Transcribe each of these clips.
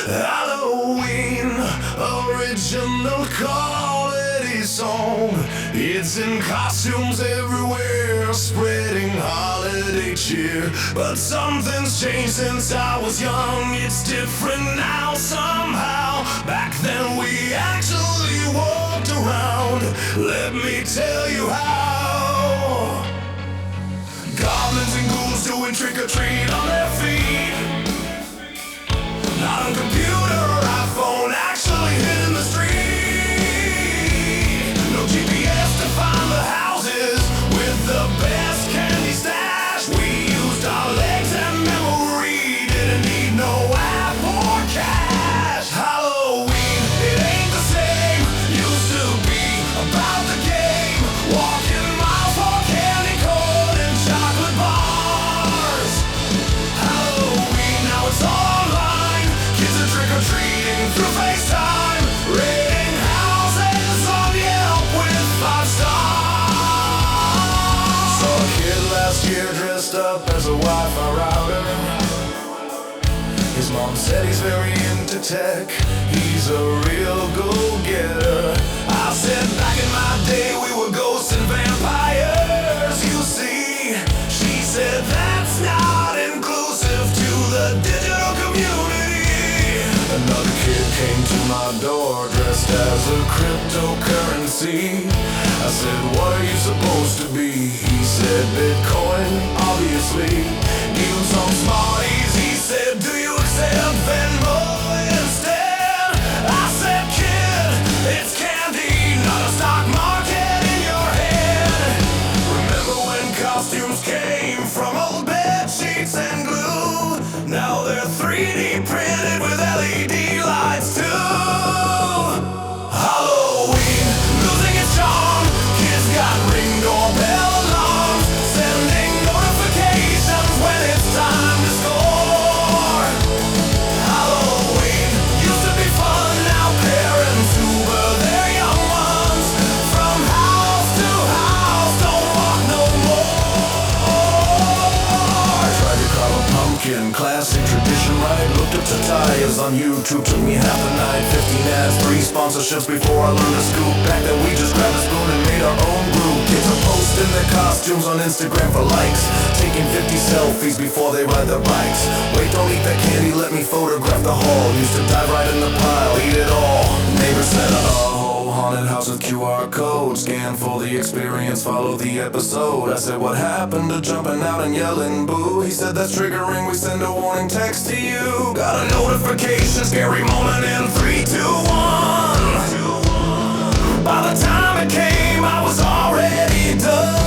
Halloween, original quality song. It's in costumes everywhere, spreading holiday cheer. But something's changed since I was young. It's different now somehow. Back then we actually walked around. Let me tell you how. Goblins and ghouls doing trick-or-treat on their feet. Not on computer or iPhone, actually hitting the street. No GPS to find the houses with the best candy stash. We used our legs and memory, didn't need no app or cash. Halloween, it ain't the same, used to be about the game. Walking miles for candy corn and chocolate bars. Halloween, now it's online. Kids are trick-or-treating through FaceTime, raiding houses on Yelp with 5 stars. Saw a kid last year dressed up as a Wi-Fi router. His mom said he's very into tech, he's a real go-getter. I said back in my day we were ghosts and vampires, you see. She said that's not inclusive to the digital community. Another kid came to my door dressed as a cryptocurrency. I said, what are you supposed to be? He said, Bitcoin, obviously. Gave him some Smarties. He said, do you accept Venmo instead? I said, kid, it's candy, not a stock market in your head. Remember when costumes came from old bed sheets and glue? Now they're 3D printed with LED lights too. Halloween, losing its charm. Kids got ring doorbell alarms, sending notifications when it's time to score. Halloween used to be fun, now parents Uber their young ones from house to house, don't walk no more. Tried to carve a pumpkin, classic tradition, right? Looked up to tires on YouTube, took me half the night, 15 ads, 3 sponsorships before I learned to scoop. Back then we just grabbed a spoon and made our own group. Kids are posting their costumes on Instagram for likes, taking 50 selfies before they ride their bikes. Wait, don't eat that candy, let me photograph the haul. Used to dive right in the pile, eat it all. Neighbor said, oh, haunted house with QR code. Scan for the experience, follow the episode. I said, what happened to jumping out and yelling boo? He said, that's triggering, we send a warning text to you. Got a notification, scary moment in 3, 2, 1. By the time it came, I was already done.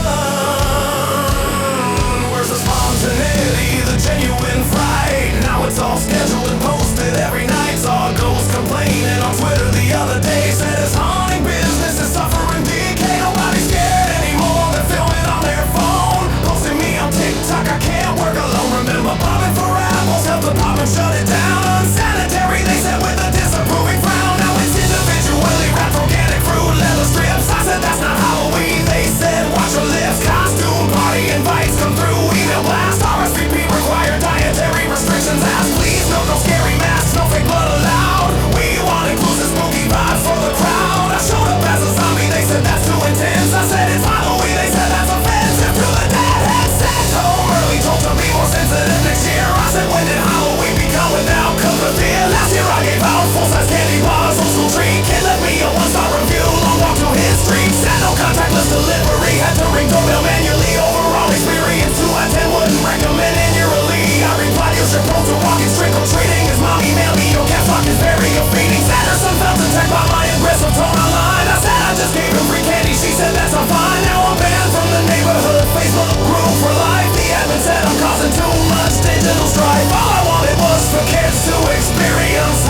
Where's the spontaneity, the genuine fright? Now it's all scheduled and posted every night. Saw a ghost complaining on Twitter the other day. Said his haunting business is suffering decay. Nobody's scared anymore, they're filming on their phone, posting me on TikTok, I can't work alone. Remember bobbing for apples, helped the pop and shut it down. Unsanitary, they said with a disapproving frown. Now it's individually wrapped organic fruit, leather strips. I said that's not Halloween. They said watch your lips, costume party invites come through, email blast, RSVP required, dietary restrictions asked. Please no scary masks, no fake blood allowed. We want inclusive spooky vibes for the crowd. I showed up as a zombie, they said that's too intense. I said it's Halloween, they said that's offensive. Till the deadhead sent home early, told to be more sensitive next year. I said when did Halloween become without color fear? Last year I gave out full-size candy bars, old school treat. Kid left me a 1-star review, long walk to his street. Said no contactless delivery, had to ring doorbell manually. Overall experience 2 out of 10, wouldn't recommend it yearly. I replied, you're supposed to walk in trick-or-treating. His mom emailed me, your cat talk is very offending. Sanderson felt attacked by my aggressive tone online. I said I just gave him free candy, she said that's all fine. Now I'm banned from the neighborhood Facebook group for life. The admin said I'm causing too much digital strife. All I wanted was for kids to experience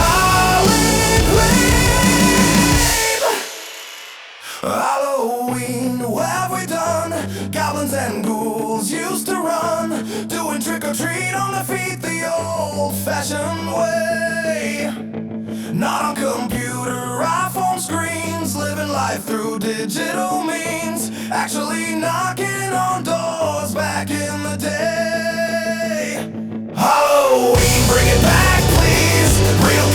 Halloween, what have we done? Goblins and ghouls used to run, doing trick-or-treat on their feet the old-fashioned way. Not on computer, iPhone screens, living life through digital means. Actually knocking on doors back in the day. Halloween, bring it back please. Real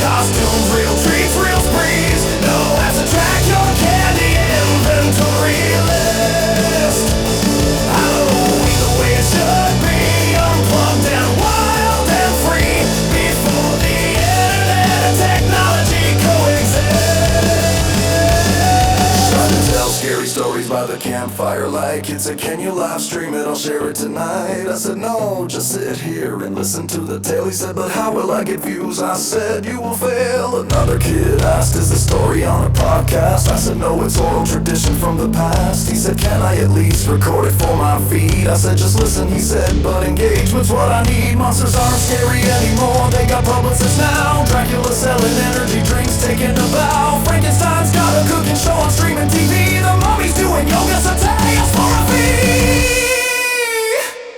the campfire light. Kid said, can you live stream it? I'll share it tonight. I said, no, just sit here and listen to the tale. He said, but how will I get views? I said, you will fail. Another kid asked, is the story on a podcast? I said, no, it's oral tradition from the past. He said, can I at least record it for my feed? I said, just listen. He said, but engagement's what I need. Monsters aren't scary anymore, they got publicists now. Dracula selling energy drinks, taking a bow. Frankenstein's got a cooking show on streaming TV. The mummy's doing yoga, so pay us for a fee.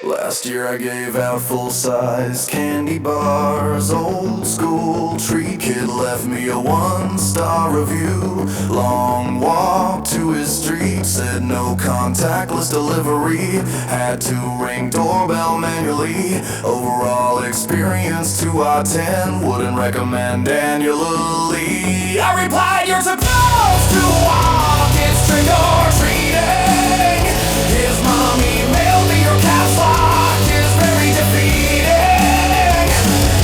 Last year I gave out full-size candy bars. Old school tree kid left me a 1-star review. Long walk to his street, said no contactless delivery. Had to ring doorbell manually. Overall experience 2 out of 10. Wouldn't recommend annually. I replied, you're supposed to walk, it's trick or treating. His mommy mailed me your caps lock is very defeating.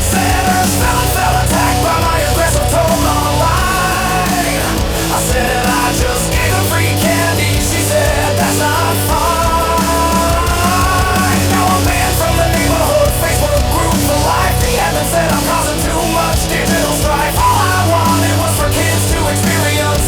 Said her spelling fell attacked by my aggressive tone online. I said I just gave her free candy. She said that's not fine. Now I'm banned from the neighborhood Facebook group for life. The admin said I'm causing too much digital strife. All I wanted was for kids to experience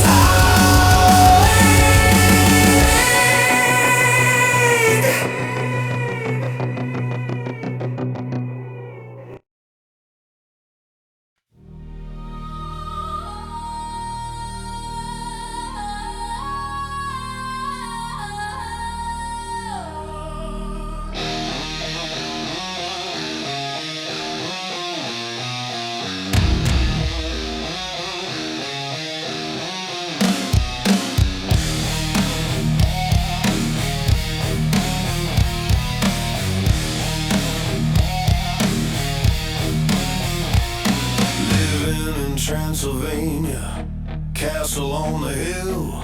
Transylvania, castle on the hill,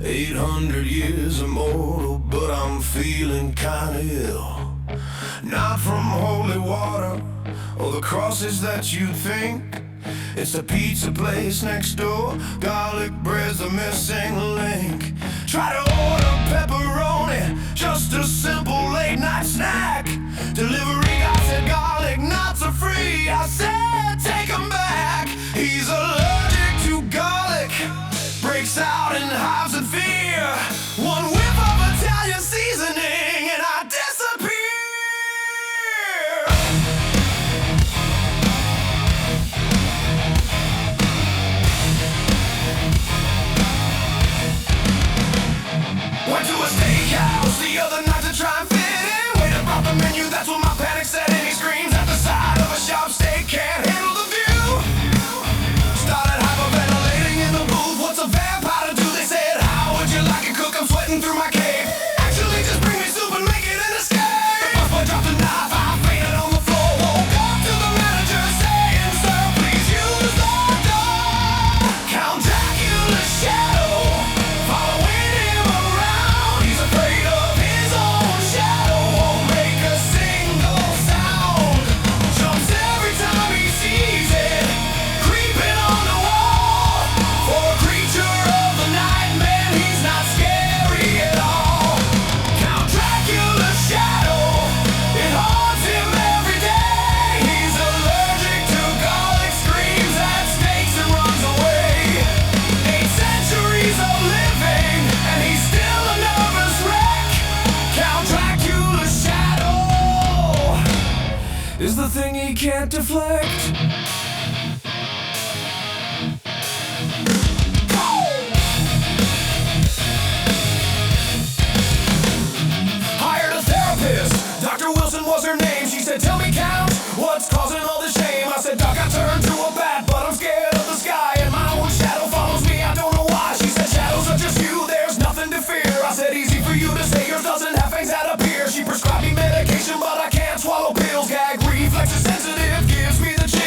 800 years immortal, but I'm feeling kinda ill. Not from holy water or the crosses that you'd think. It's the pizza place next door, garlic bread's the missing link. Try to order pepperoni, just a simple late night snack. Delivery guy said garlic knots are free. I said take 'em back. He's allergic to garlic, breaks out in hives of fear. One whiff of Italian seasoning and I disappear. Went to a steakhouse the other night to try and fit in. Waiter brought the menu, that's when my panic set in. He screams at the side of a shop, steak can't handle the view. Started hyperventilating in the booth. What's a vampire to do? They said, how would you like it, cook? I'm sweating through my cave. Actually, just bring me soup and make it an escape. The busboy dropped a knife, I fainted on the floor. Woke up to the manager saying, sir, please use the door. Count Dracula's shadow, following him around. He's afraid of his own shadow, won't make a single sound. Jumps every time he sees it, creeping on the wall. For a creature of the night, man, he's not scary at all. Count Dracula's shadow, it haunts him every day. He's allergic to garlic, screams at steaks and runs away. 8 centuries of living, and he's still a nervous wreck. Count Dracula's shadow is the thing he can't deflect. Hired a therapist, Dr. Wilson was her name. She said, tell me, Count, what's causing all this shame? I said, Doc, I turned to a bat, but I'm scared of the sky, and my own shadow follows me, I don't know why. She said, shadows are just you, there's nothing to fear. I said, easy for you to say, yours doesn't have fangs that appear. She prescribed me medication, but I can't swallow pills. Gag reflex is sensitive, gives me the chills.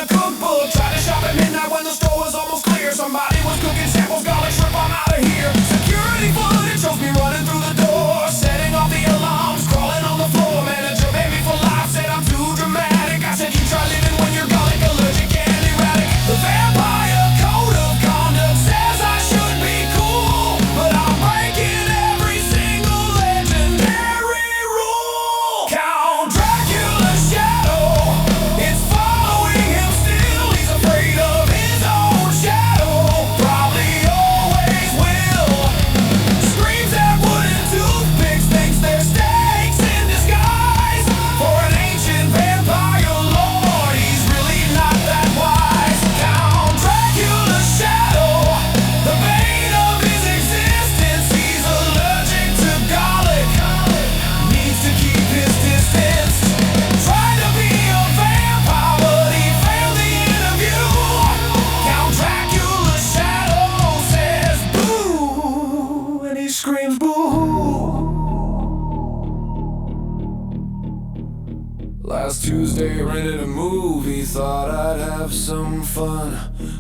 the cookbook. Tried to shop at midnight when the store was almost clear. Somebody was cooking samples, garlic shrimp, I'm out of here. Security footage shows me running through the door, setting off the alarms, crawling on the floor. Manager made me for life, said I'm too dramatic. I said you try living when you're garlic allergic and erratic. The vampire code of conduct says I should be cool, but I'm breaking every single legendary rule. Count Dracula's shadow, it's following him still. He's afraid of his own shadow, probably always will. Screams at wooden toothpicks, thinks they're stakes in disguise. For an ancient vampire lord, he's really not that wise. Count Dracula's shadow, the bane of his existence. He's allergic to garlic, needs to keep his distance. Tried to be a vampire, but he failed the interview. Count Dracula's shadow says boo, and he screams boo. Last Tuesday rented a movie, thought I'd have some fun.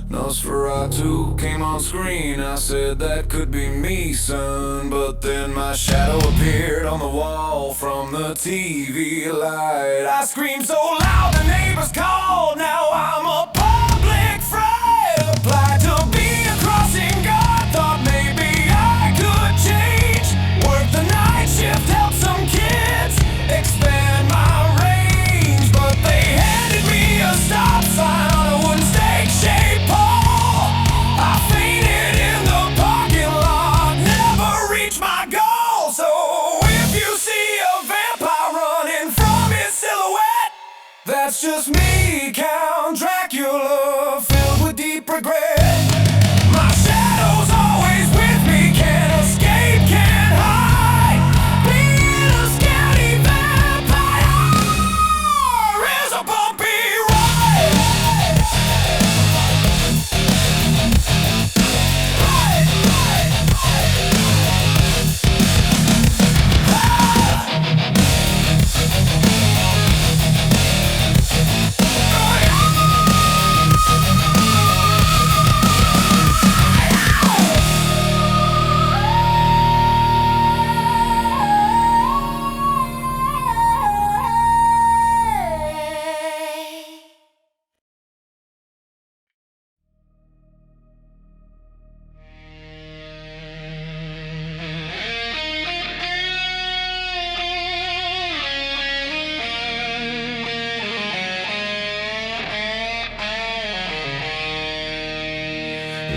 Nosferatu came on screen, I said that could be me, son. But then my shadow appeared on the wall from the TV light. I screamed so loud the neighbors called, now I'm a public fright. Applied to be a crossing guard, thought maybe I could change. Worked the night shift, helped some kids expand my range. But they handed me a stop sign on a wooden stake-shaped pole. I fainted in the parking lot, never reached my goal. So if you see a vampire running from his silhouette, that's just me, Count Dracula, filled with deep regret. My shadow's always with me, can't escape, can't hide. Being a scary vampire is a bumpy ride.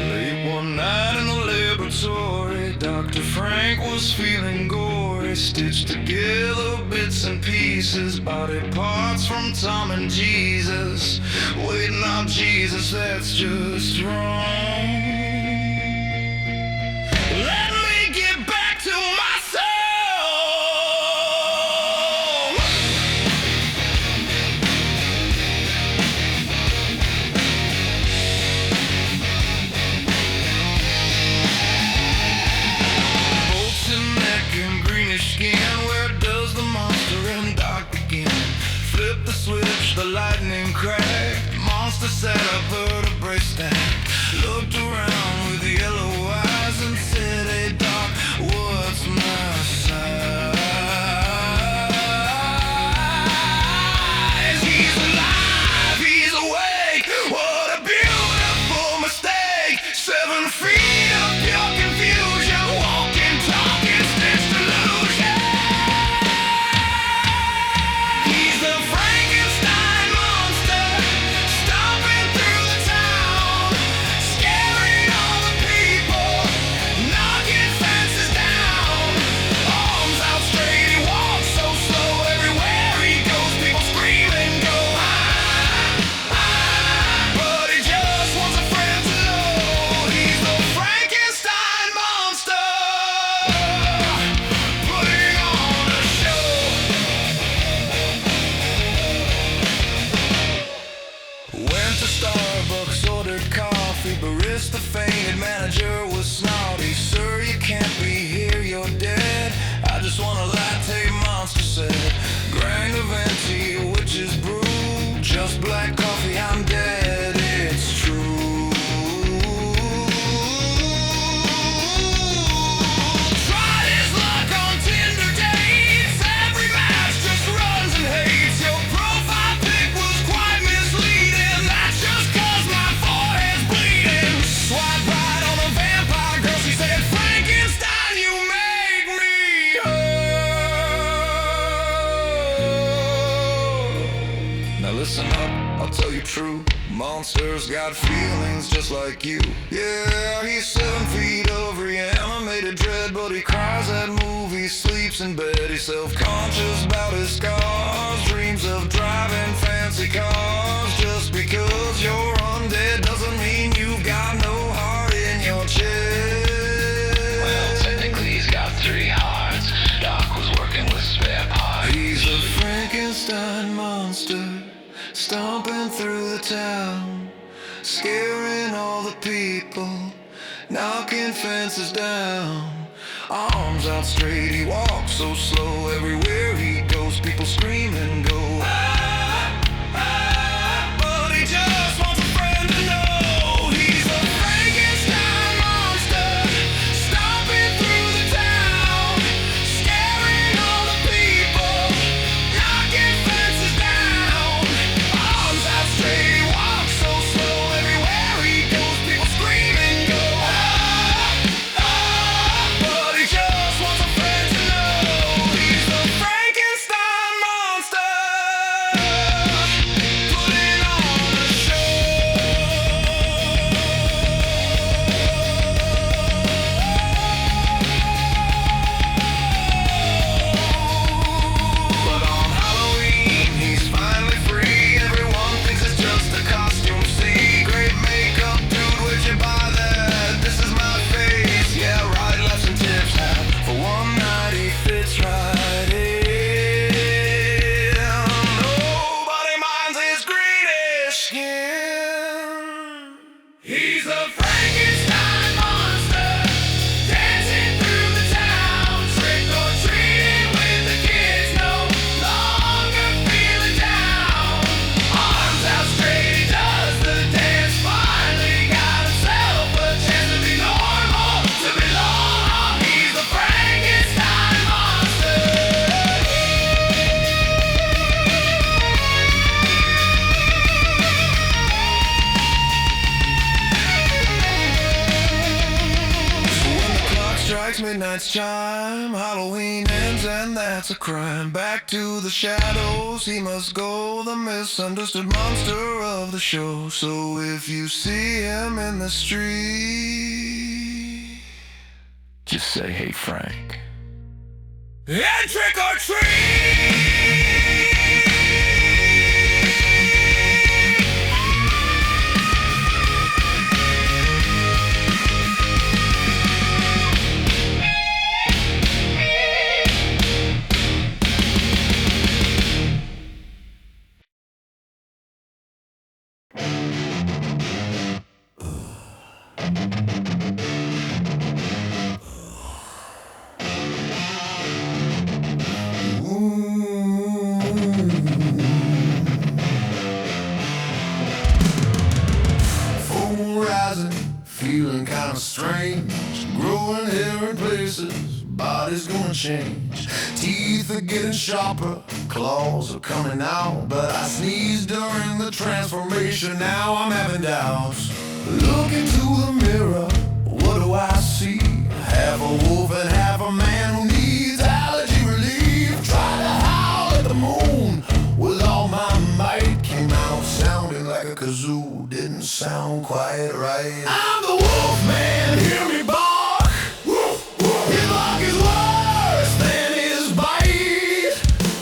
Late one night in the laboratory, Dr. Frank was feeling gory. Stitched together bits and pieces, body parts from Tom and Jesus. Wait, not Jesus, that's just wrong. Let me get back to my soul. Bolts neck and greenish skin, where does the monster and dark begin? Flip the switch, the lightning cracked. Monster sat up, vertebrae stacked. Looked around with yellow eyes and said, hey doc, what's my size? He's alive, he's awake, what a beautiful mistake. 7 feet of pure confusion, walking, talking, stitched illusion. He's the Frankenstein monster, stomping through the town, scaring all the people, knocking fences down. Arms out straight, he walks so slow, everywhere he goes, people scream and go, but he just wants a friend to know. He's the Frankenstein monster, putting on a show. Went to Starbucks, ordered coffee, barista fainted, manager was snotty. Sir, you can't be here, you're dead. I just want a latte, monster said. Grand Venti, witch's brew, just black coffee, I'm dead. true. Monster's got feelings just like you. Yeah, he's 7 feet of reanimated dread, but he cries at movies, sleeps in bed. He's self-conscious about his scars, dreams of driving fancy cars. Just because you're undead doesn't mean you've got no heart in your chest. Well, technically he's got 3 hearts. Doc was working with spare parts. He's a Frankenstein monster, stomping through the town, scaring all the people, knocking fences down. Arms out straight, he walks so slow. Everywhere he goes, people scream and go, ah, ah, but he just wants a friend to know. He's a Frankenstein monster, stomping through the town, scaring all the people, knocking fences down. Arms out straight, he walks so slow. Everywhere he goes, people scream and go, ah, ah, but he just wants a friend to know. He's a Frankenstein monster, putting on a show. But on Halloween, he's finally free. Everyone thinks it's just a costume. See, great makeup, dude, where'd you buy that? This is my face. Yeah, right, lefts and tips hat. For one night, he fits right in. Nobody minds his greenish skin. He's a Frankenstein monster, dancing through the town, trick or treating with the kids, no longer feeling down. Arms out straight, he does the dance, finally got himself a chance to be normal, to belong. He's a Frankenstein monster. So when the clock strikes midnight's chime, Halloween ends and that's a crime. Back to the shadows he must go, the misunderstood monster of the show. So if you see him in the street, Just say, hey, Frank. and trick or treat. Foam rising, feeling kinda strange. Growing hair in places, body's gonna change. Teeth are getting sharper, claws are coming out. But I sneezed during the transformation, now I'm having doubts. Look into the mirror, what do I see? Half a wolf and half a man who needs allergy relief. Try to howl at the moon with all my might. Came out sounding like a kazoo, didn't sound quite right. I'm the wolf man, hear me bark. His bark is worse than his bite.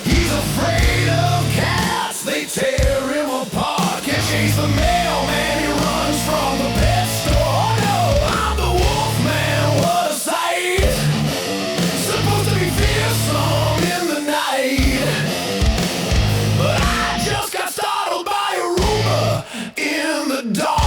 He's afraid of cats, they tear him apart. Can't chase the mailman, he runs from the pet store. No, I'm the wolf man, what a sight. Supposed to be fearsome in the night, but I just got startled by a rumor in the dark.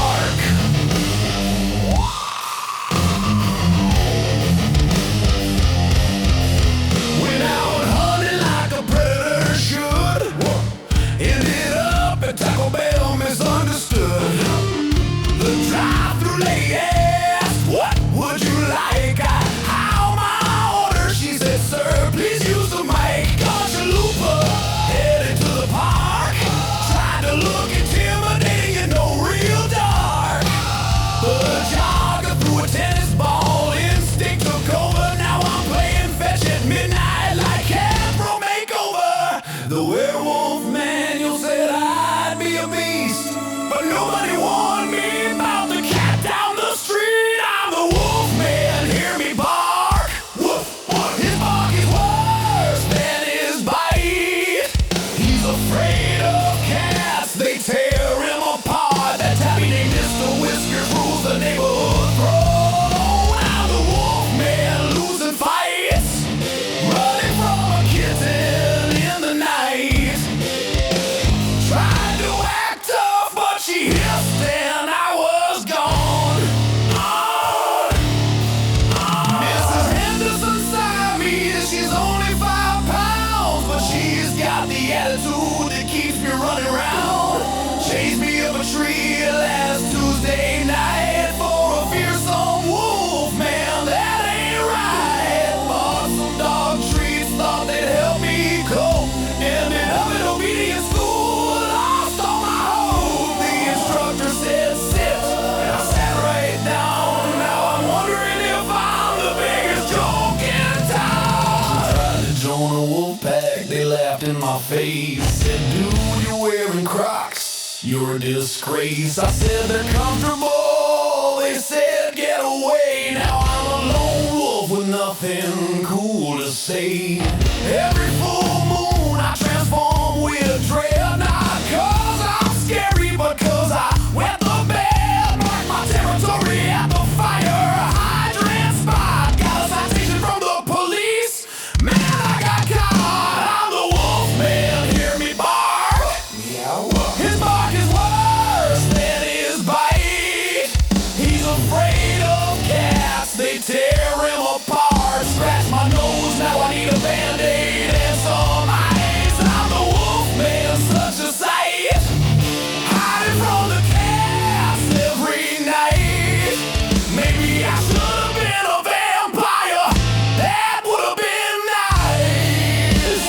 face. Said, dude, you're wearing Crocs, you're a disgrace. I said, they're comfortable. They said, get away. Now I'm a lone wolf with nothing cool to say. Every full moon I transform with dread, not cause I'm scary, but cause I wet the bed. Mark my territory at the fire hydrant spot. Got a citation from the police. Man, I got caught. I'm the wolf man, hear me bark. His bark is worse than his bite. He's afraid of cats, they tear him apart. Scratch my nose, now I need a band-aid and some ice. I'm the wolf man, such a sight. Hiding from the cats every night. Maybe I should have been a vampire. That would have been nice.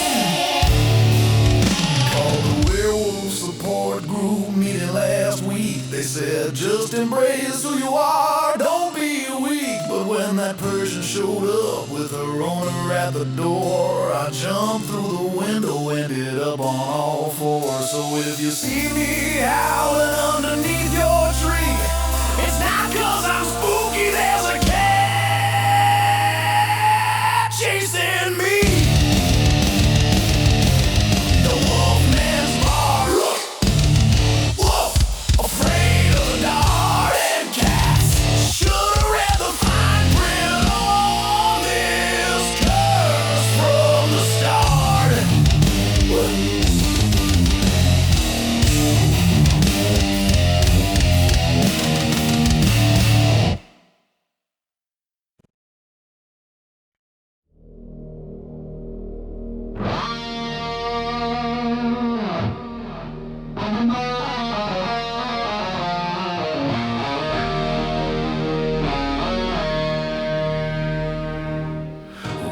Called the werewolf support group meeting last week. They said, just embrace who you are, don't be weak. But when that Persian showed up with her owner at the door, I jumped through the window, ended up on all fours. So if you see me howling underneath your tree, it's not cause I'm spooky, there's a cat chasing me. The wolfman's bark. Woof, afraid of the dark and cats. Should've read the fine print on this curse from the start.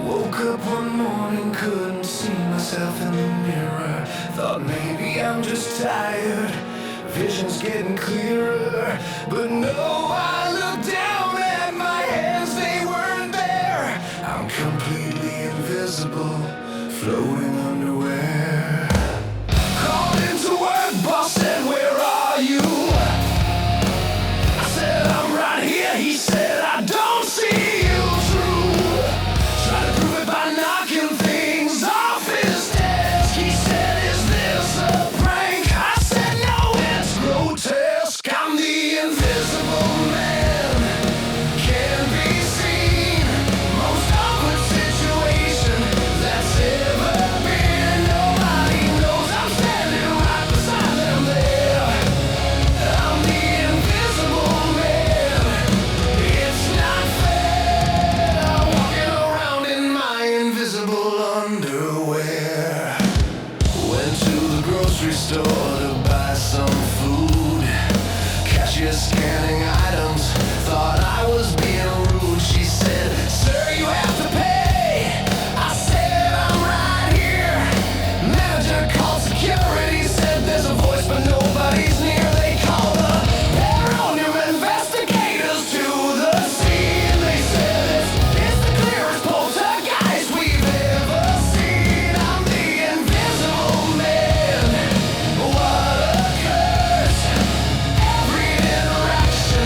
Woke up one morning, couldn't see myself in the mirror. Thought maybe I'm just tired, vision's getting clearer. But no, I looked down at my hands, they weren't there. I'm completely invisible, floating underwear. Called into work, boss said, where are you? I said, I'm right here. He said, I don't see you through. Try to prove it by knocking things off his desk. He said, is this a prank? I said, no, it's grotesque. I'm the invisible man, can be seen. Most awkward situation that's ever been. Nobody knows I'm standing right beside them there. I'm the invisible man. It's not fair, walking around in my invisible underwear. Went to the grocery store to buy some food. Cashier scanning items, thought I was being rude. She said, sir, you have to pay. I said, I'm right here. Manager called security, said there's a voice but nobody's near. They called the paranormal investigators to the scene. They said it's the clearest poltergeist we've ever seen. I'm the invisible man. What a curse. Every interaction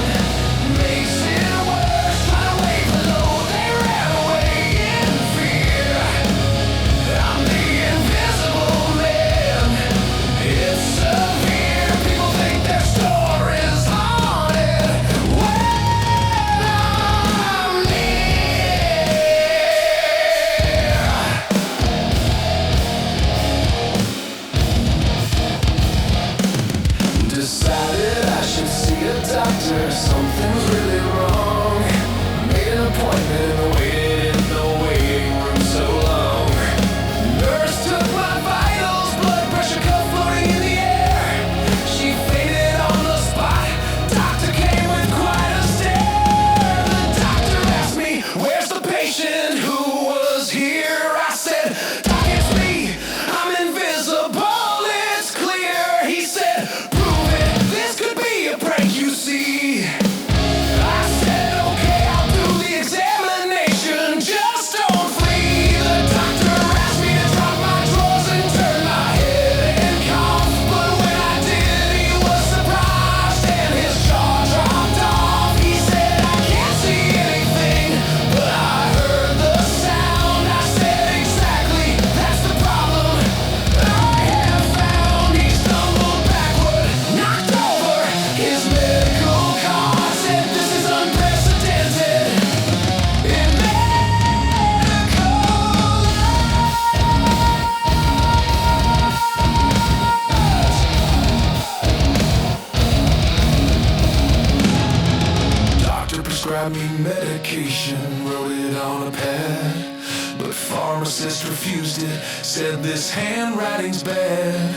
prescribed me medication, wrote it on a pad. But pharmacist refused it, said this handwriting's bad.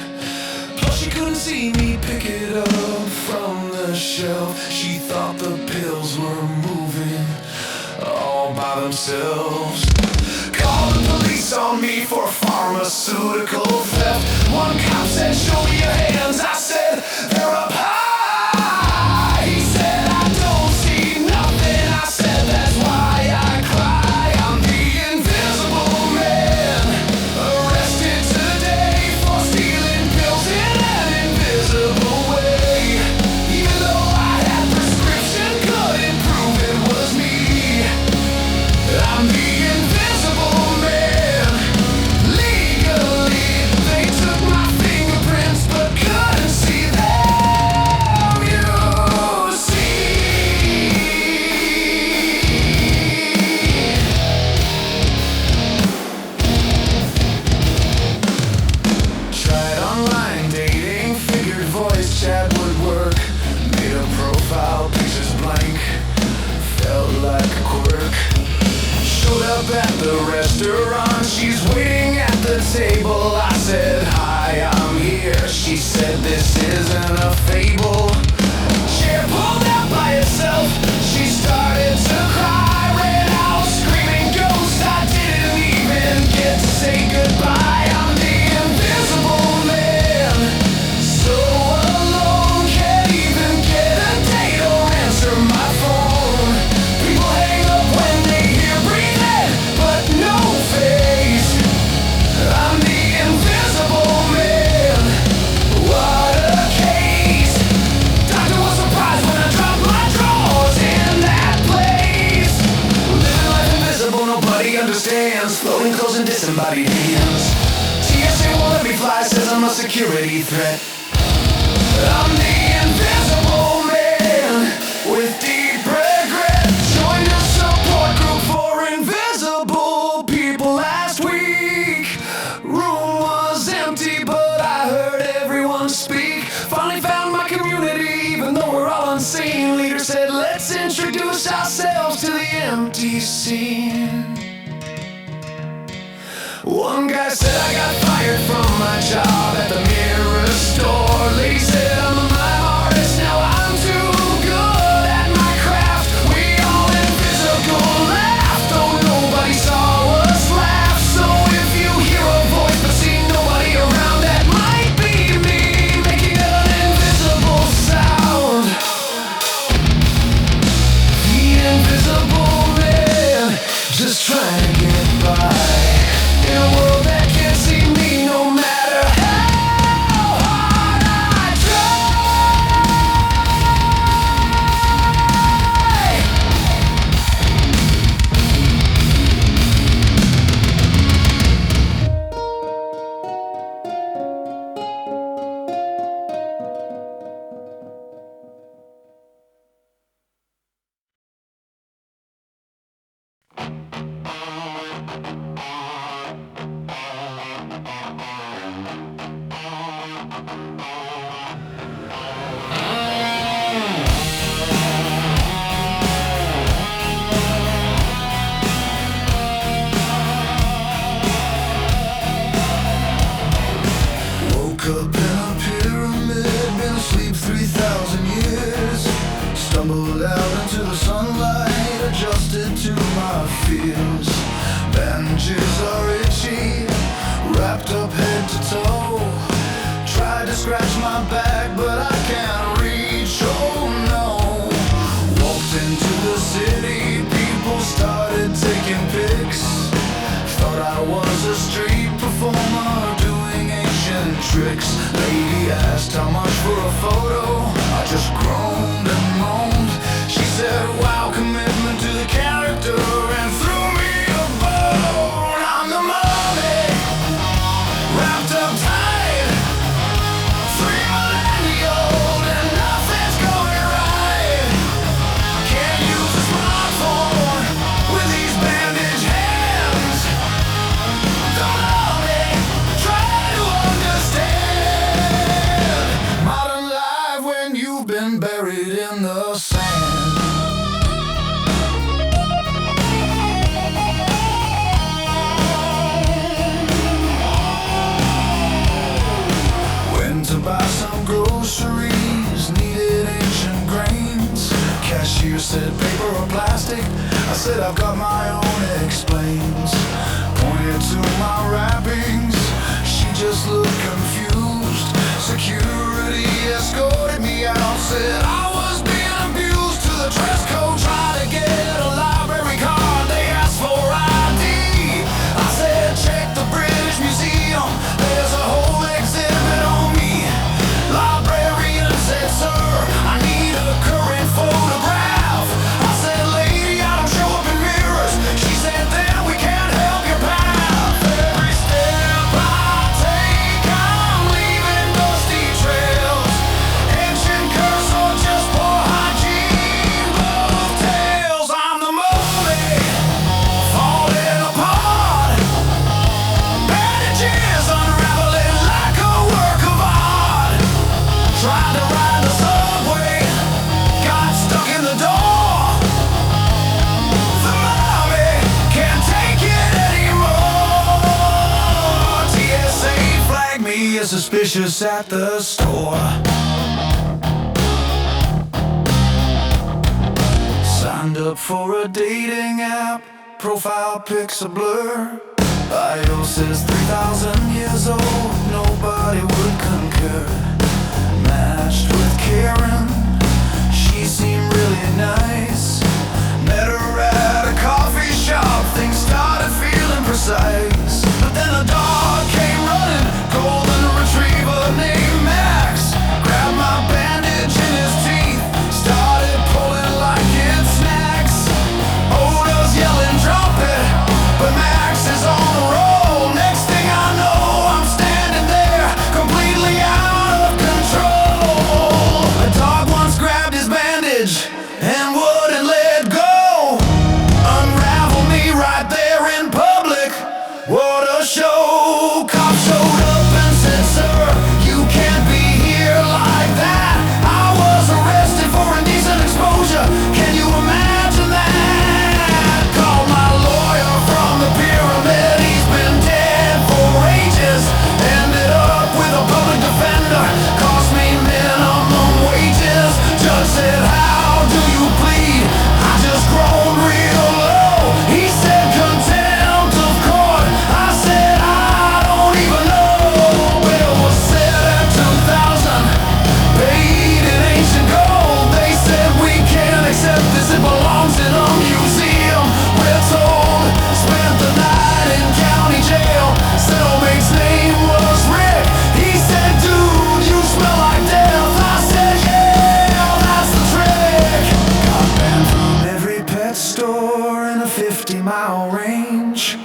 Plus she couldn't see me pick it up from the shelf. She thought the pills were moving all by themselves. Called the police on me for pharmaceutical theft. One cop said, show me your hands. I said, they're up high. He said, I don't see nothing. I said, that's why I cry. I'm the invisible man, arrested today for stealing pills in an invisible way. Even though I had prescription, couldn't prove it was me. I'm the invisible man. Legally, they took my fingerprints but couldn't see them. You see, tried online dating, figured voice chat would work. Made a profile, pictures blank, felt like a quirk. Showed up at the restaurant, she's waiting at the table. I said, hi, I'm here. She said, this isn't a fable. Chair pulled out by itself, she started to cry. Ran out screaming ghost, I didn't even get to say goodbye. I'm the invisible man, so alone. Can't even get a date or answer my phone. People hang up when they hear breathing, but no face. I'm the invisible man. What a case. Doctor was surprised when I dropped my drawers in that place. Living life invisible, nobody understands. Floating clothes and disembodied hands. TSA won't let me fly, says I'm a security threat. I'm the invisible man with deep regret. Joined a support group for invisible people last week. Room was empty, but I heard everyone speak. Finally found my community, even though we're all insane. Leader said, let's introduce ourselves to the empty scene. One guy said I got fired from my job at the mirror store. Lady said I'm a mime artist, now I'm too good at my craft. We all invisible laugh, though nobody saw us laugh. So if you hear a voice but see nobody around, that might be me making an invisible sound. The invisible man, just trying to get by. In a world that can't see me, no matter how hard I woke up in a pyramid, been asleep 3,000 years. Stumbled out into the sunlight, adjusted to my fears. Bandages are itchy, wrapped up head to toe. Tried to scratch my back, but I can't reach, oh no. Walked into the city, people started taking pics. Thought I was a street performer doing ancient tricks. Lady asked how much for a photo, I just groaned and moaned. She said, wow, commitment to the character, and threw me a bone. I'm the mummy, wrapped up tight, 3 millennia old, and nothing's going right. Can't use a smartphone with these bandaged hands. Don't know me, try to understand modern life when you've been buried in the sand. cashier said, paper or plastic? I said, I've got my own, explains. Pointed to my wrappings, she just looked confused. Security escorted me out, said I was being abused. To the dress code, tried to get a library card, they asked for ID. I said, check the British Museum, there's a whole exhibit on me. Librarian said, sir, I need a current photograph. I said, lady, I don't show up in mirrors. She said, then we can't help your path. Every step I take, I'm leaving dusty trails. Ancient curse or just poor hygiene. Both tales, I'm the mummy, falling apart. Bandages unraveling like a work of art. Tried to ride the subway, got stuck in the door. The mommy can't take it anymore. TSA flagged me as suspicious at the store. Signed up for a dating app, profile pics a blur. Bio says 3,000 years old, nobody would concur. Matched with Karen, she seemed really nice. Met her at a coffee shop, things started feeling precise. But then a dog came running, golden retriever named Max. Grabbed my bandage in his teeth, started pulling like it snacks. Oda's yelling, drop it, but Max is on the roll. Next thing I know, I'm standing there, completely out of control. A dog once grabbed his bandage and wouldn't let go. Unraveled me right there in public. What a show. Cop showed up and said, sir, you can't be here like that. I was arrested for indecent exposure. Can you imagine that? Called my lawyer from the pyramid. He's been dead for ages. Ended up with a public defender. Cost me minimum wages. Judge said, how do you plead? I just groaned real low. He said, contempt of court. I said, I don't even know. Bill was set at 2,000, paid in ancient gold. They said, we can't accept this, it belongs in a museum. We're told, spent the night in county jail. Cellmate's name was Rick. He said, dude, you smell like death. I said, yeah, that's the trick. Got banned from every pet store in a 50-mile range.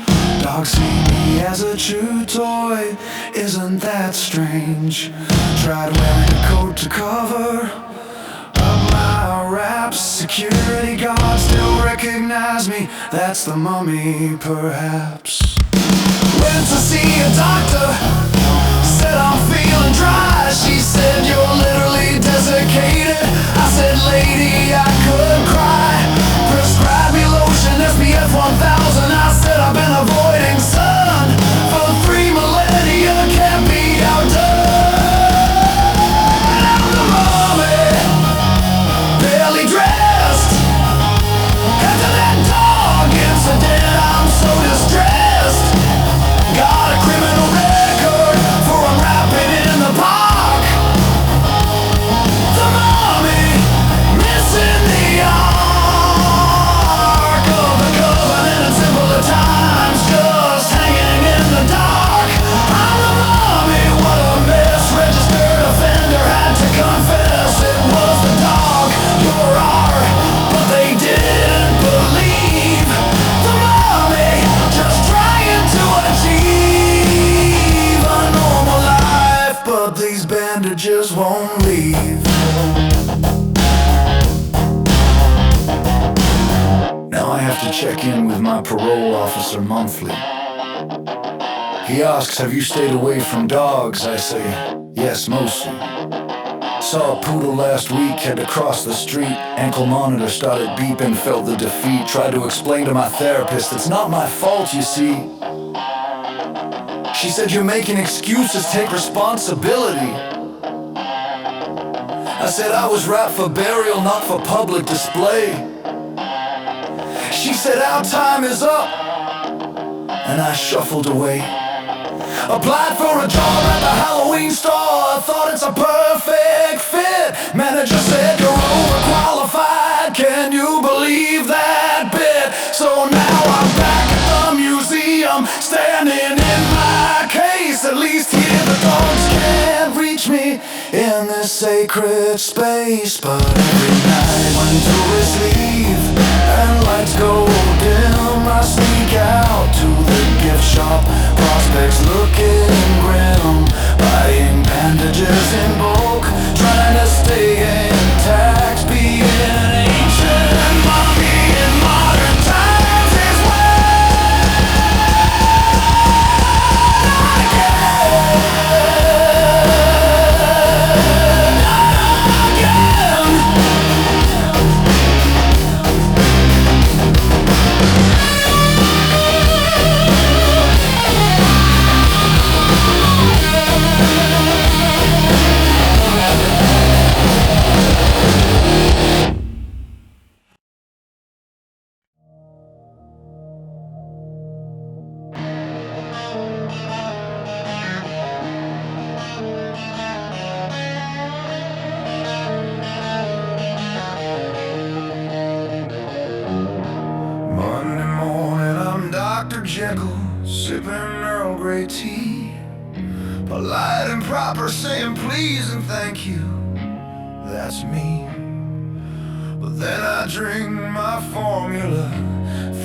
Dogs see me as a true toy, isn't that strange? Tried wearing a coat to cover up my raps. Security guards still recognize me, that's the mummy perhaps. Went to see a doctor, said I'm feeling dry. She said, you're literally desiccated. I said, lady, I could cry. Prescribed me lotion, SPF 1000. I said, I've been avoiding sun for 3 millennia, can't be outdone. I'm the mummy, barely dressed. After that dog incident, I'm so distressed. Got a criminal record for unwrapping in the park. The mummy, missing the ark of the covenant in simpler times, just hanging in the dark. I'm the mummy, what a mess. Registered offender, had to confess it was the dog. You're art, but they didn't believe. The mummy, just trying to achieve a normal life, but these bandages won't leave. Now I have to check in with my parole officer monthly. He asks, have you stayed away from dogs? I say, yes, mostly. Saw a poodle last week, had to cross the street. Ankle monitor started beeping, felt the defeat. Tried to explain to my therapist, it's not my fault, you see. She said, you're making excuses, take responsibility. I said I was wrapped for burial, not for public display. She said our time is up, and I shuffled away. Applied for a job at the Halloween store, thought it's a perfect fit. Manager said you're overqualified, can you believe that bit? So now I'm back at the museum, standing in my case. At least here the dogs can't reach me in this sacred space. But every night when tourists leave and lights go dim, I sneak out to the gift shop, prospects looking grim, buying bandages in bulk, trying to stay intact, being ancient mummy in modern times is where I Dr. Jekyll, sipping Earl Grey tea, polite and proper, saying please and thank you, that's me. But then I drink my formula,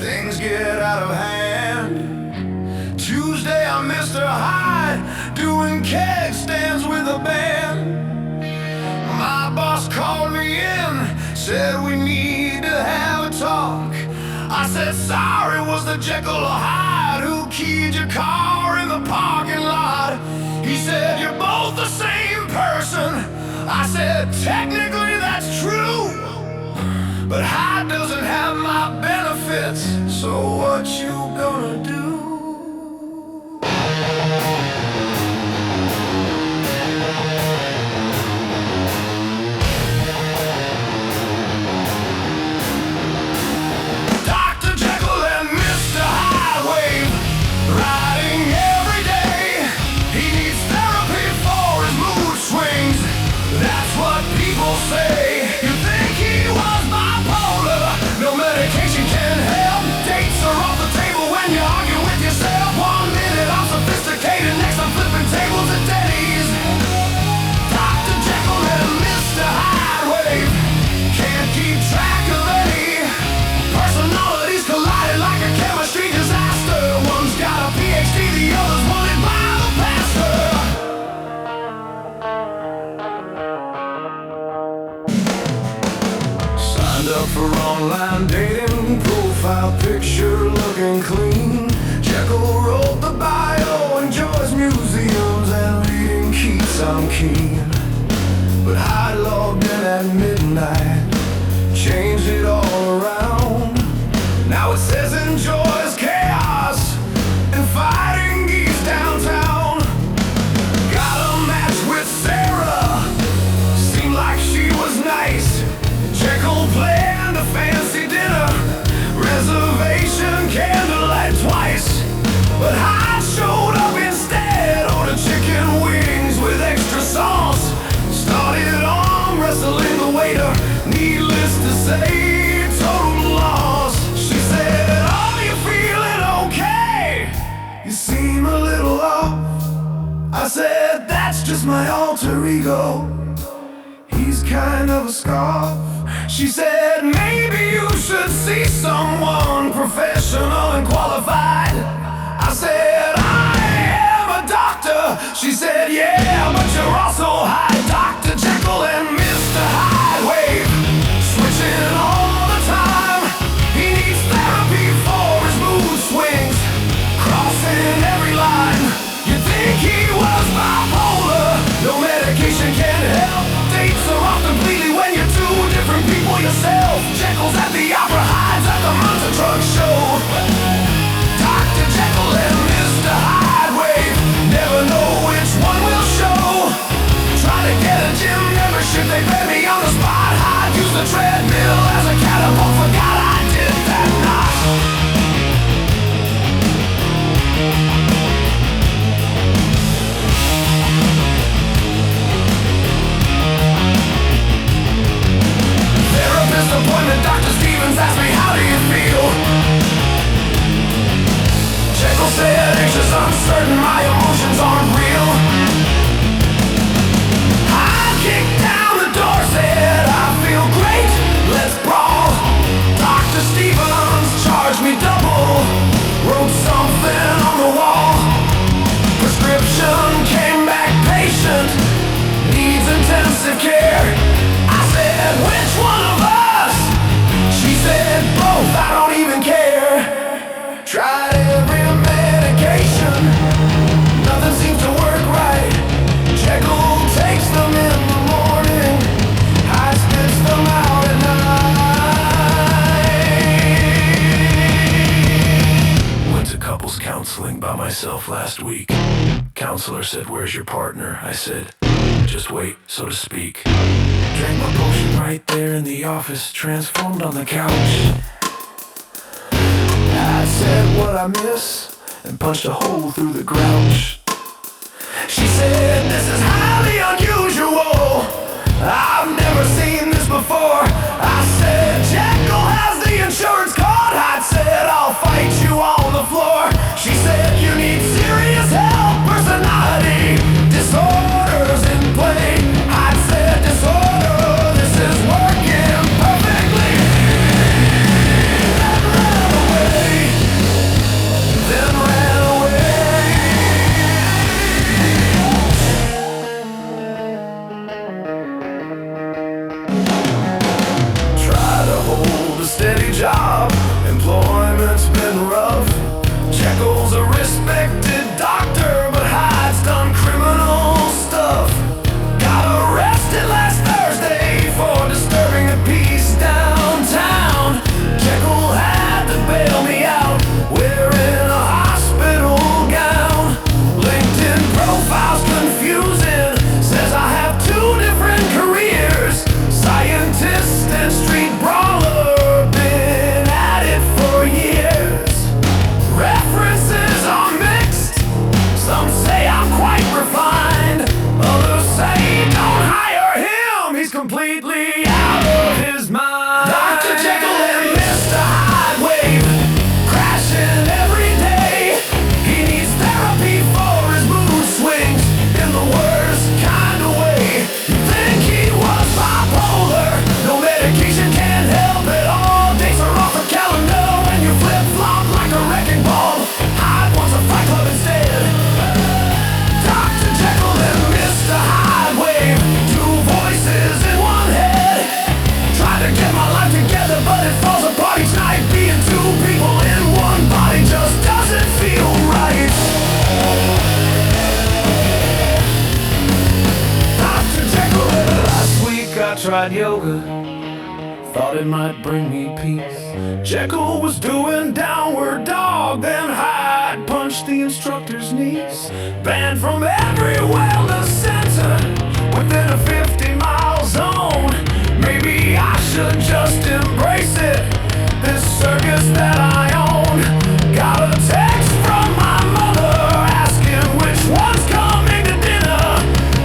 things get out of hand. Tuesday I'm Mr. Hyde, doing keg stands with a band. My boss called me in, said we need to have a talk. I said sorry, was the Jekyll or Hyde who keyed your car in the parking lot? He said you're both the same person. I said technically that's true, but Hyde doesn't have my benefits, so what you gonna do? Say you think he was bipolar, no medication can help. Dates are off the table when you argue with yourself. 1 minute I'm sophisticated, next I'm flipping tables at Denny's. Dr. Jekyll and Mr. Hyde wave, can't keep track of any personalities collided like a chemistry disaster. One's got a PhD, the other's wanted by the pastor. Up for online dating, profile picture looking clean. Jekyll wrote the bio, enjoys museums and reading Keats, I'm keen. But Hyde logged in at midnight, changed it all around. Now it says enjoys chaos and fighting geese downtown. Got a match with Sarah, seemed like she was nice. Jekyll planned a fancy dinner, reservation candlelight twice. But Hyde showed up instead, ordered chicken wings with extra sauce. Started arm wrestling the waiter, needless to say, total loss. She said, are you feeling okay? You seem a little off. I said, that's just my alter ego, he's kind of a scoff. She said, maybe you should see someone professional and qualified. I said, I am a doctor. She said, yeah, but you're also Hyde. Dr. Jekyll and Mr. Hyde wave, switching all the time. He needs therapy for his mood swings, crossing every line. You think he was bipolar, no medication can help. Dates are off completely when you're two different people yourself. Jekyll's at the opera, Hyde's at the monster truck show. Dr. Jekyll and Mr. Hyde wave, never know which one will show. Try to get a gym membership, they bet me certain my emotions aren't real. I kicked down the door, said I feel great, let's brawl. Dr. Stevens charged me double, wrote something on the wall. Prescription came back patient, needs intensive care. I said, which one of us? She said, both, I don't even care. Tried every medication, nothing seems to work right. Jekyll takes them in the morning, Hyde spits them out at night. Went to couples counseling by myself last week. Counselor said, where's your partner? I said, just wait, so to speak. Drank my potion right there in the office, transformed on the couch. I said what I miss, and punched a hole through the grouch. She said, this is highly unusual, I've never seen this before. I said, Jekyll has the insurance card. I said, I'll fight you on the floor. She said, you need serious help, personality disorders in play. I said, disorder, this is working perfectly. Then ran away, then ran away. Try to hold a steady job, employment's been rough. Jekyll's a respected doctor, but Hyde's done criminal stuff. Got arrested last Thursday for disturbing the peace downtown. Jekyll had to bail me out, wearing a hospital gown. LinkedIn profile's confusing, says I have two different careers. Scientist and street brawler, been at it for years. References are mixed, some say I'm quite refined, others say don't hire him, he's completely out of his mind. Dr. Jekyll and Mr. Hyde wave, crashing every day. He needs therapy for his mood swings, in the worst kind of way. You think he was bipolar, no medication can help at all. Dates are off the calendar when you flip-flop like a wrecking ball. Hyde wants a fight club instead. Dr. Jekyll and Mr. Hyde wave, two voices in one head. Trying to get my life together, but it falls apart each night. Being two people in one body just doesn't feel right. Dr. Jekyll. Last week I tried yoga, thought it might bring me peace. Jekyll was doing downward dog, then Hyde punched the instructor's knees. Banned from every wellness center within a 50-mile zone. Maybe I should just embrace it, this circus that I own. Got a text from my mother asking which one's coming to dinner.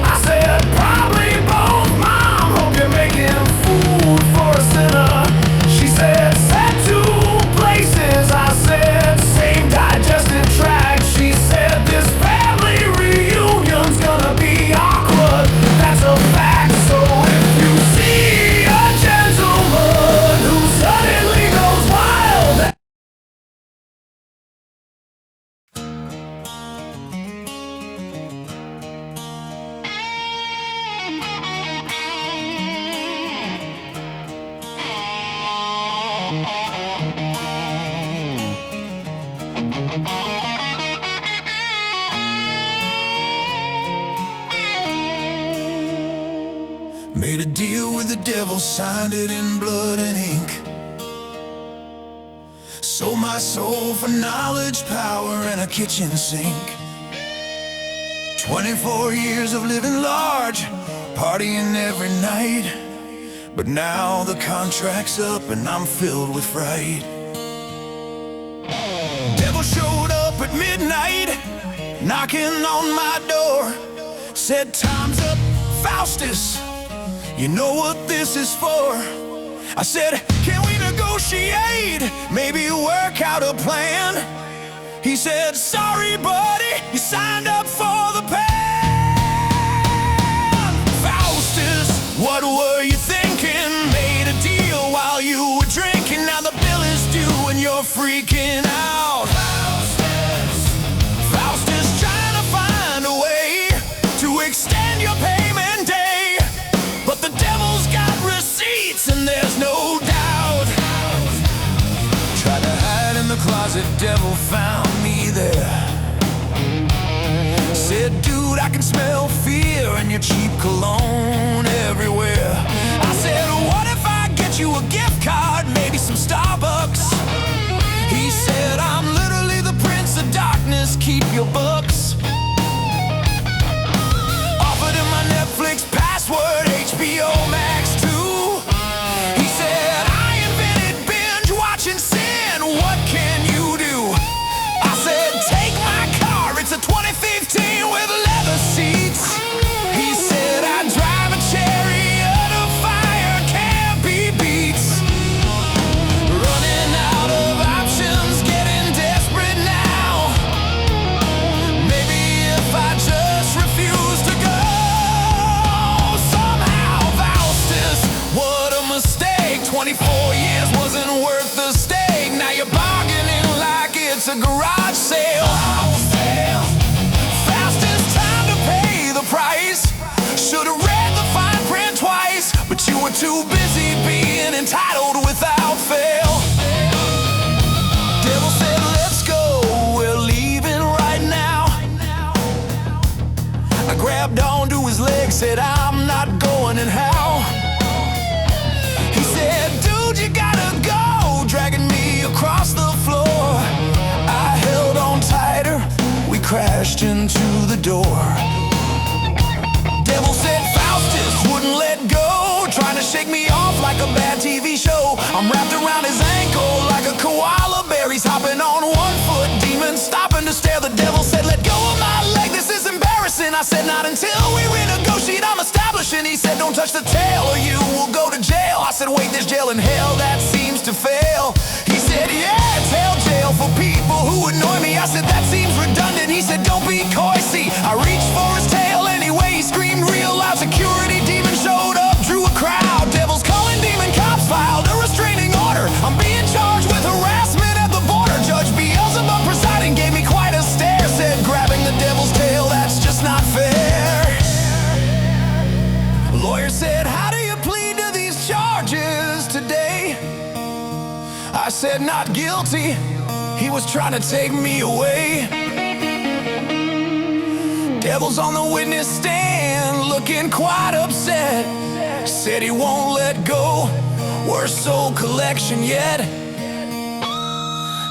I said probably both, Mom, hope you're making food for a sinner. She said set two places. I said same digestive tract. She said this family reunion's gonna be awkward, that's a fact. So if you see a gentleman who suddenly goes wild, made a deal with the devil, signed it in blood and ink. Sold my soul for knowledge, power, and a kitchen sink. 24 years of living large, partying every night. But now the contract's up and I'm filled with fright. Devil showed up at midnight, knocking on my door. Said time's up, Faustus, you know what this is for. I said, can we negotiate, maybe work out a plan? He said, sorry buddy, you signed up for the pen. Faustus, what were you thinking? Made a deal while you were drinking. Now the bill is due and you're freaking out. Faustus trying to find a way to extend your payment day, but the devil's got receipts and there's no doubt. Tried to hide in the closet, devil found me there. Said, dude, I can smell fear in your cheap cologne everywhere. I said, what if I get you a gift card, maybe some Starbucks? He said, I'm literally the Prince of Darkness, keep your books. Offered him my Netflix password, HBO Max too. He said, I invented binge watching sin, what can you do? I said, take my car, it's a 2015 with leather seats. He said, I drive a Chariot of fire, can't be beat. Running out of options, getting desperate now. Maybe if I just refuse to go. Somehow, Faustus, what a mistake. 24 years wasn't worth the stake. Now you're bargaining like it's a garage sale. Faustus, time to pay the price. Should've read the fine print twice, but you were too busy being entitled without fail. Devil said, let's go, we're leaving right now. I grabbed onto his leg, said, I'm not going, and how? He said, dude, you gotta go, dragging me across the floor. I held on tighter, we crashed into the door. Devil said, Faustus wouldn't let go, trying to shake me off like a bad TV show. I'm wrapped around his ankle like a koala bear. He's hopping on 1 foot, demon stopping to stare. The devil said, let go of my leg, this is embarrassing. I said, not until we renegotiate, I'm establishing. He said, don't touch the tail or you will go to jail. I said, wait, there's jail in hell, that seems to fail. He said, yeah, it's hell jail for people who annoy me. I said, that seems redundant. He said, don't be coy, see. I reached for his tail anyway. He screamed real loud. Security demon showed up, drew a crowd. Devil's calling, demon cops filed a restraining order. I'm being charged with harassment at the border. Judge Beelzebub presiding gave me quite a stare. Said, grabbing the devil's tail, that's just not fair. Lawyer said, how do you plead to these charges today? I said, not guilty. He was trying to take me away. Devil's on the witness stand, looking quite upset. Said he won't let go, worst soul collection yet.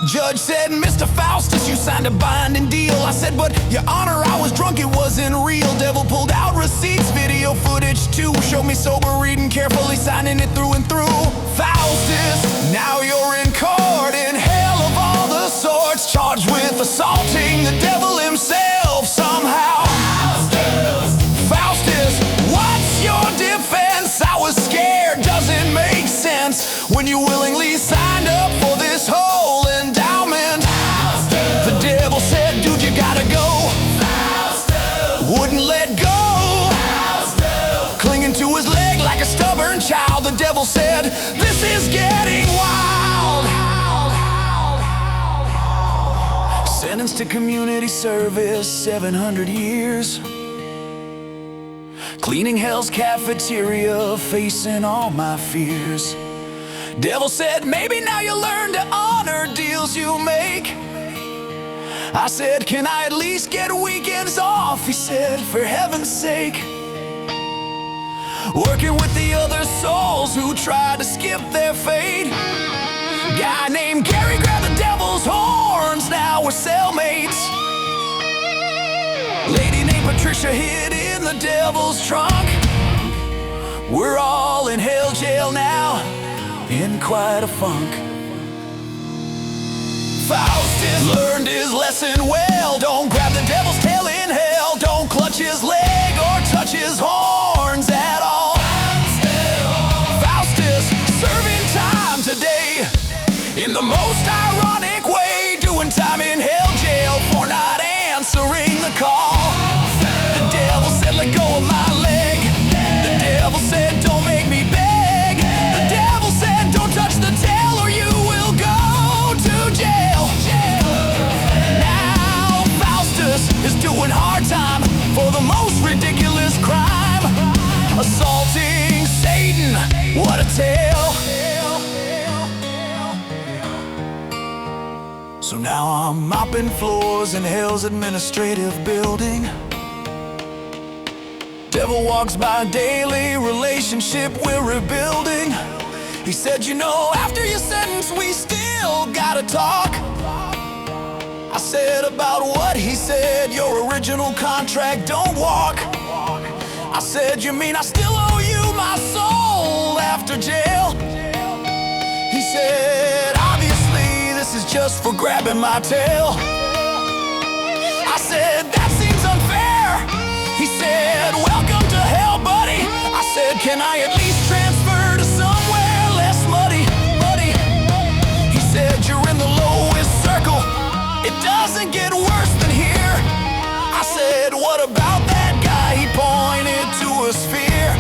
Judge said, Mr. Faustus, you signed a binding deal. I said, but your honor, I was drunk, it wasn't real. Devil pulled out receipts, video footage too. Showed me sober reading, carefully signing it through and through. Faustus, now you're in court in hell of all the sorts, charged with assaulting the devil himself somehow. Faustus, what's your defense? I was scared, doesn't make sense when you willingly signed up for this whole endowment. The devil said, dude, you gotta go. Wouldn't let go, clinging to his leg like a stubborn child. The devil said, this is getting wild. Sentenced to community service, 700 years. Cleaning hell's cafeteria, facing all my fears. Devil said, maybe now you'll learn to honor deals you make. I said, can I at least get weekends off? He said, for heaven's sake. Working with the other souls who tried to skip their fate. Guy named Gary grabbed the devil's horns, now we're cellmates. Lady named Patricia hid in the devil's trunk. We're all in hell jail now, in quite a funk. Faustus learned his lesson well. Don't grab the devil's tail in hell. Don't clutch his leg or touch his horns at all. Faustus serving time today in the most ironic way, doing time in hell jail. Now I'm mopping floors in hell's administrative building. Devil walks by daily, relationship we're rebuilding. He said, you know, after your sentence we still gotta talk. I said about what? He said, your original contract don't walk. I said, you mean I still owe you my soul after jail? He said, obviously this is just for grabbing my tail. I said, that seems unfair. He said, welcome to hell, buddy. I said, can I at least transfer to somewhere less muddy? He said, you're in the lowest circle. It doesn't get worse than here. I said, what about that guy? He pointed to a sphere.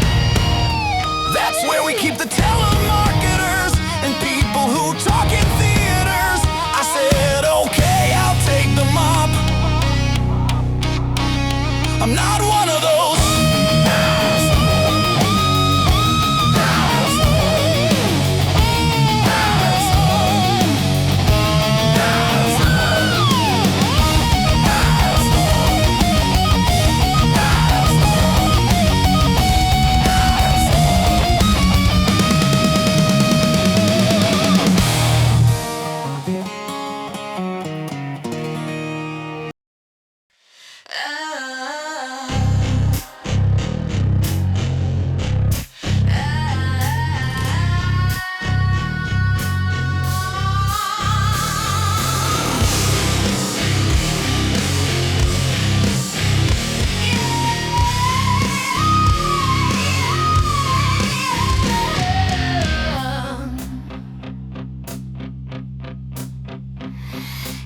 That's where we keep the telemarketers and people who talk in theaters. I said, okay, I'll take the mop. I'm not one of those.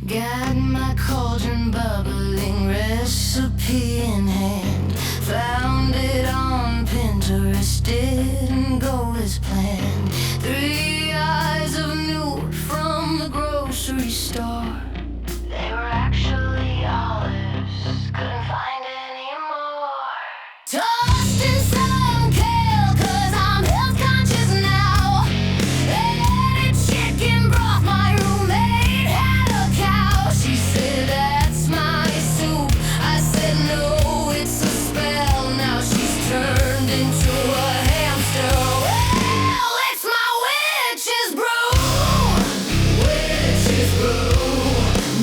Got my cauldron bubbling, recipe in hand. Found it on Pinterest, didn't go as planned. 3 eyes of newt from the grocery store. They were actually olives, couldn't find any more. Tossed in some kale, 'cause I'm health conscious now. Added chicken broth, my roommate had a cow. She said, that's my soup. I said, no, it's a spell. Now she's turned into a hamster. Well, it's my witch's brew. Witch's brew.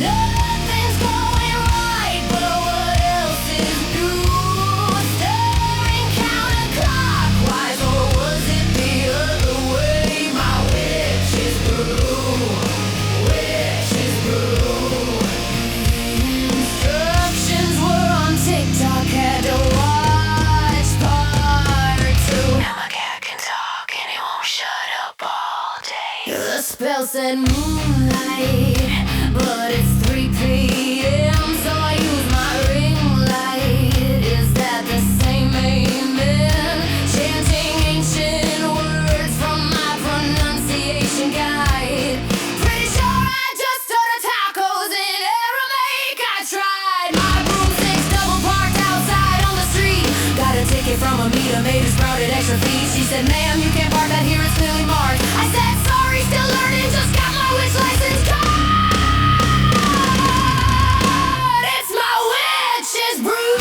Nothing's going right, but what else is new? Stirring counterclockwise, or was it the other way? My witch's brew. Witch's brew. Instructions were on TikTok, had to watch part 2. Now my cat can talk and he won't shut up all day. The spell said moonlight, but it's 3 p.m., so I use my ring light. Is that the same amen? Chanting ancient words from my pronunciation guide. Pretty sure I just ordered tacos in Aramaic. I tried my broomsticks double parked outside on the street. Got a ticket from a meter maid who sprouted extra feet. She said, ma'am, you can't park that here, it's clearly marked. I said, sorry, still learning, just got my witch license card. It's my witch's brew.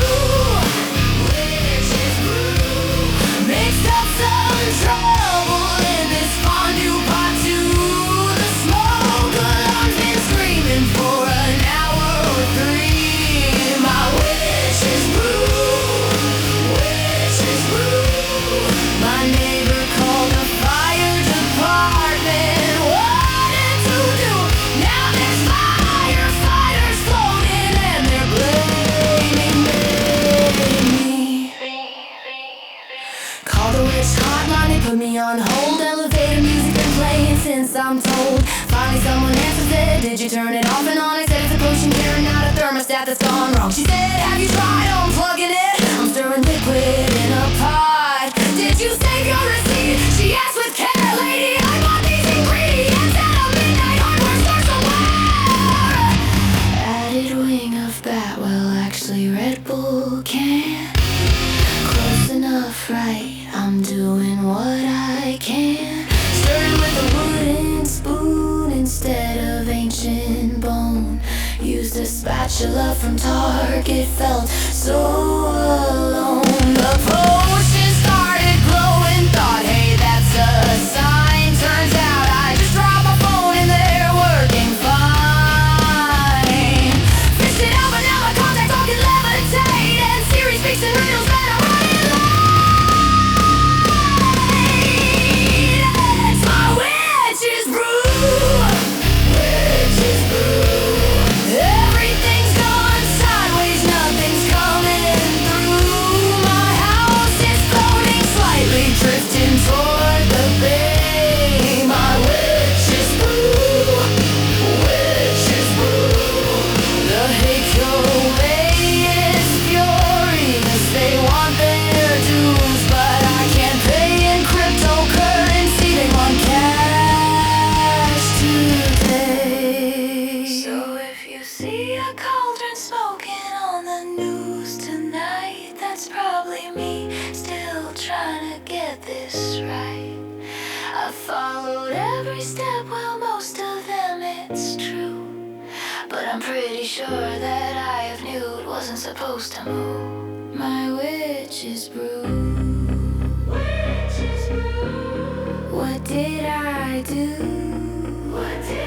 Witch's brew. Mixed up some trouble in this fondue pot too. The smoke alarm's been screaming for an hour or 3. My witch's brew. Witch's brew. My neighbor called the fire department. What to do? Now there's firefighters floating and they're blaming me. Call the witch hotline, they put me on hold. Elevator music been playing since I'm told. Finally someone answers it, did you turn it off and on? I said it's a potion carrying out a thermostat that's gone wrong. She said, have you tried unplugging it? I'm stirring liquid in a pot. Did you save your receipt? She asked with care, lady, I bought these ingredients at a midnight hardware store somewhere. Added wing of bat, well actually Red Bull can. Close enough, right? I'm doing what I can. Stirring with a wooden spoon instead of ancient bones. got your love from Target, felt so alone. The potion started glowing, thought, hey, that's a sign. Turns out I just dropped my phone and they're working fine. Fished it out, but now my contact all can levitate, and Siri speaks in riddles that I'm running late. It's my witch's brew. Witch's brew. Everything's gone sideways, nothing's coming through. My house is floating slightly, drifting toward the bay. My witch's brew. Witch's brew. The HOA is furious, they want their dues, but I can't pay in cryptocurrency, they want cash today. So if you see a cauldron smoking on the news tonight, that's probably me still trying to get this right. I followed every step, well, most of them it's true, but I'm pretty sure that I have knew it wasn't supposed to move. My witch's brew. Witch's brew. What did I do? What did